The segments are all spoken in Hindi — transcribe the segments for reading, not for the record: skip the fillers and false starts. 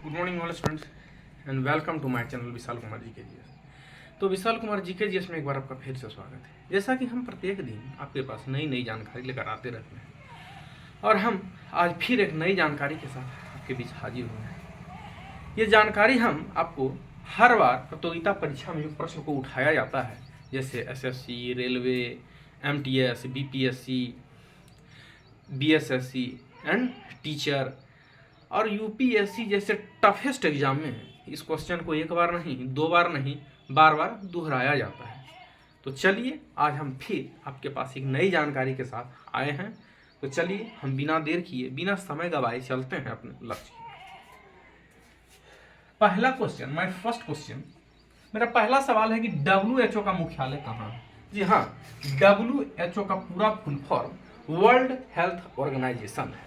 Good morning all students and welcome to my channel Vishal Kumar ji के जी एस। तो विशाल कुमार जी के जी एस में एक बार आपका फिर से स्वागत है। जैसा कि हम प्रत्येक दिन आपके पास नई नई जानकारी लेकर आते रहते हैं और हम आज फिर एक नई जानकारी के साथ आपके बीच हाजिर हुए हैं। ये जानकारी हम आपको हर बार प्रतियोगिता परीक्षा में जो प्रश्न को उठाया जाता है, जैसे SSC, railway, MTS, BPSC, BSSC and teacher और यूपीएससी जैसे टफेस्ट एग्जाम में इस क्वेश्चन को एक बार नहीं, दो बार नहीं, बार बार दोहराया जाता है। तो चलिए आज हम फिर आपके पास एक नई जानकारी के साथ आए हैं। तो चलिए हम बिना देर किए, बिना समय गवाए चलते हैं अपने लक्ष्य की। पहला क्वेश्चन, माय फर्स्ट क्वेश्चन, मेरा पहला सवाल है कि WHO का मुख्यालय कहाँ है? जी हाँ, WHO का पूरा full form World Health Organization है।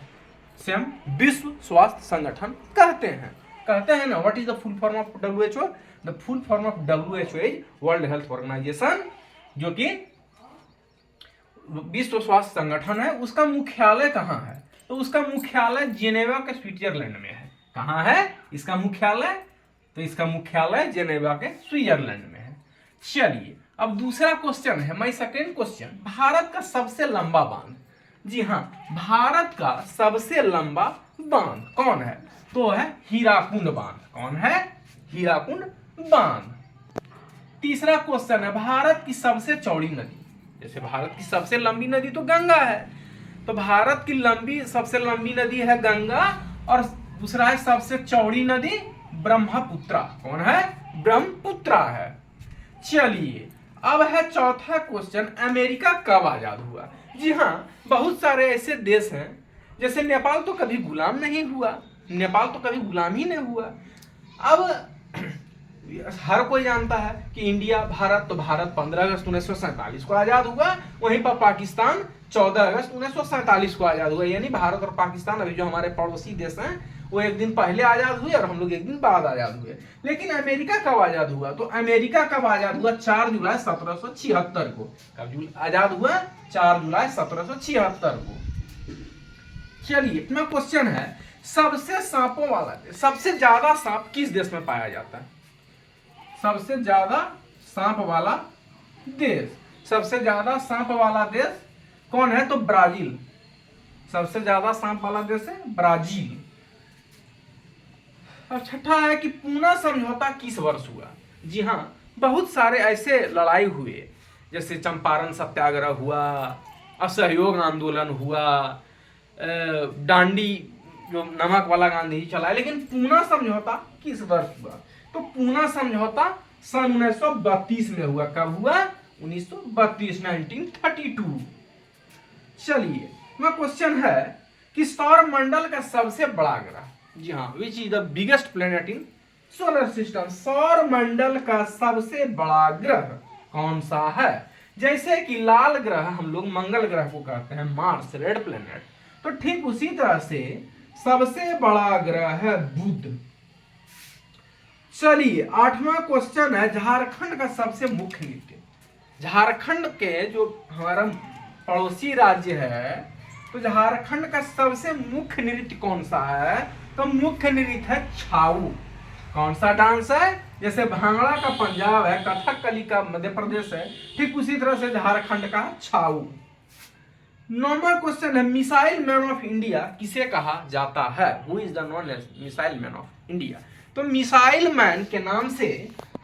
सेम विश्व स्वास्थ्य संगठन कहते हैं ना। What is the full form of WHO? The full form of WHO is World Health Organization, जो कि विश्व स्वास्थ्य संगठन है। उसका मुख्यालय कहाँ है? तो उसका मुख्यालय जेनेवा के स्विट्जरलैंड में है। कहाँ है इसका मुख्यालय? तो इसका मुख्यालय जेनेवा के स्विट्जरलैंड में है। चलिए अब दूसरा क्वेश्चन है, माय सेकंड क्वेश्चन, भारत का सबसे लंबा बांध। जी हाँ, भारत का सबसे लंबा बांध कौन है? तो है हीराकुंड बांध। कौन है? हीराकुंड बांध। तीसरा क्वेश्चन है, भारत की सबसे चौड़ी नदी। जैसे भारत की सबसे लंबी नदी तो गंगा है, तो भारत की सबसे लंबी नदी है गंगा, और दूसरा है सबसे चौड़ी नदी ब्रह्मपुत्रा। कौन है? ब्रह्मपुत्रा है। चलिए अब है चौथा क्वेश्चन, अमेरिका कब आजाद हुआ? जी हाँ, बहुत सारे ऐसे देश हैं, जैसे नेपाल तो कभी गुलाम नहीं हुआ, नेपाल तो कभी गुलाम ही नहीं हुआ। अब हर कोई जानता है कि इंडिया, भारत, तो भारत 15 अगस्त 1947 को आजाद हुआ, वहीं पर पाकिस्तान 14 अगस्त 1947 को आजाद हुआ। यानी भारत और पाकिस्तान अभी जो हमारे पड़ोसी देश हैं वो एक दिन पहले आजाद हुए और हम लोग एक दिन बाद आजाद हुए। लेकिन अमेरिका कब आजाद हुआ? तो अमेरिका कब आजाद हुआ? 4 जुलाई 1776 को। कब आजाद हुआ? 4 जुलाई 1776 को। चलिए इतना क्वेश्चन है, सबसे सांपों वाला देश, सबसे ज्यादा सांप किस देश में पाया जाता है? सबसे ज्यादा सांप वाला देश, सबसे ज्यादा सांप वाला देश कौन है? तो ब्राजील। सबसे ज्यादा सांप वाला देश है ब्राजील। और छठा है कि पूना समझौता किस वर्ष हुआ? जी हाँ, बहुत सारे ऐसे लड़ाई हुए, जैसे चंपारण सत्याग्रह हुआ, असहयोग आंदोलन हुआ, दांडी जो नमक वाला गांधी जी चलाए, लेकिन पूना समझौता किस वर्ष हुआ? तो पूना समझौता सन 1932 में हुआ। कब हुआ? 1932, 1932। चलिए मेरा क्वेश्चन है कि सौर मंडल का सबसे बड़ा ग्रह, जी हाँ, which is the biggest planet in solar system, सौर मंडल का सबसे बड़ा ग्रह कौन सा है? जैसे कि लाल ग्रह हम लोग मंगल ग्रह को कहते हैं, मार्स, रेड प्लेनेट, तो ठीक उसी तरह से सबसे बड़ा ग्रह है बुध। चलिए 8वां क्वेश्चन है, झारखंड का सबसे मुख्य नृत्य। झारखंड के जो हमारा पड़ोसी राज्य है, तो झारखंड का सबसे मुख्य नृत्य कौन सा है? तो मुख्य नृत्य है छाऊ। कौन सा डांस है? जैसे भांगड़ा का पंजाब है, कथकली का मध्य प्रदेश है, ठीक उसी तरह से झारखंड का छाऊ। 9वां क्वेश्चन है, मिसाइल मैन ऑफ इंडिया किसे कहा जाता है? Who is the known as missile man of India? तो मिसाइल मैन के नाम से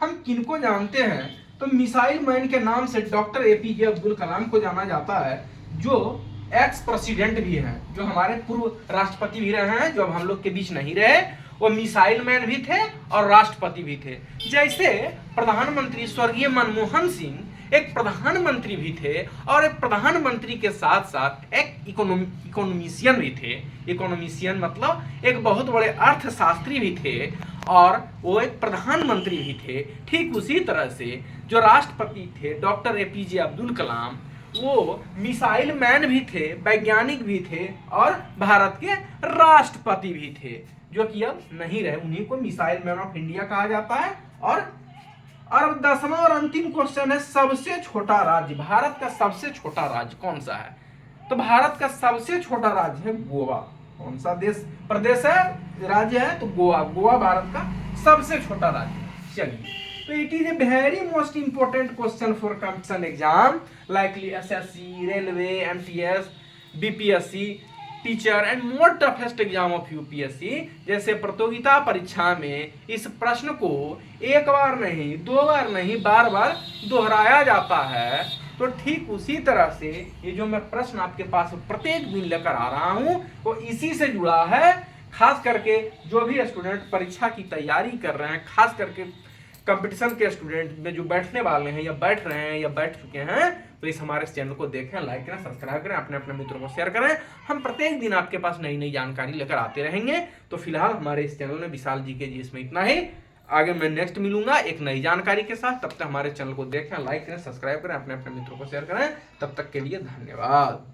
हम किनको जानते हैं? तो मिसाइल मैन के नाम से डॉक्टर APJ अब्दुल कलाम को जाना जाता है, जो एक्स प्रेसिडेंट भी हैं, जो हमारे पूर्व राष्ट्रपति भी रहे हैं, जो अब हम लोग के बीच नहीं रहे। वो मिसाइल मैन भी थे और राष्ट्रपति भी थे। जैसे प्रधानमंत्री स्वर्गीय मनमोहन सिंह एक प्रधानमंत्री भी थे, और एक प्रधानमंत्री के साथ साथ एक इकोनॉमिशियन भी थे। इकोनॉमिशियन मतलब एक बहुत बड़े अर्थशास्त्री भी थे, और वो एक प्रधानमंत्री भी थे। ठीक उसी तरह से जो राष्ट्रपति थे डॉक्टर APJ अब्दुल कलाम, वो मिसाइल मैन भी थे, वैज्ञानिक भी थे, और भारत के राष्ट्रपति भी थे, जो कि अब नहीं रहे। उन्हीं को मिसाइल मैन ऑफ इंडिया कहा जाता है। और 10वां और अंतिम क्वेश्चन है, सबसे छोटा राज्य, भारत का सबसे छोटा राज्य कौन सा है? तो भारत का सबसे छोटा राज्य है गोवा। कौन सा देश प्रदेश है, राज्य है? तो गोवा। गोवा भारत का सबसे छोटा राज्य है। चलिए, तो it is a very most important question for competition exam likely SSC, railway, MTS, BPSC, teacher and more toughest exam of UPSC जैसे प्रतियोगिता परीक्षा में इस प्रश्न को एक बार नहीं, दो बार नहीं, बार बार दोहराया जाता है। तो ठीक उसी तरह से ये जो मैं प्रश्न आपके पास प्रत्येक दिन लेकर आ रहा हूं वो इसी से जुड़ा है। खास करके जो भी स्टूडेंट परीक्षा की तैयारी कर रहे हैं, खास करके कंपटीशन के स्टूडेंट में जो बैठने वाले हैं या बैठ रहे हैं या बैठ चुके हैं, तो इस हमारे चैनल को देखें, लाइक करें, सब्सक्राइब करें, अपने अपने मित्रों को शेयर करें। हम प्रत्येक दिन आपके पास नई नई जानकारी लेकर आते रहेंगे। तो फिलहाल हमारे इस चैनल में विशाल जी के जी इसमें इतना ही। आगे मैं नेक्स्ट मिलूंगा एक नई जानकारी के साथ। तब तक हमारे चैनल को देखें, लाइक करें, सब्सक्राइब करें, अपने अपने मित्रों को शेयर करें। तब तक के लिए धन्यवाद।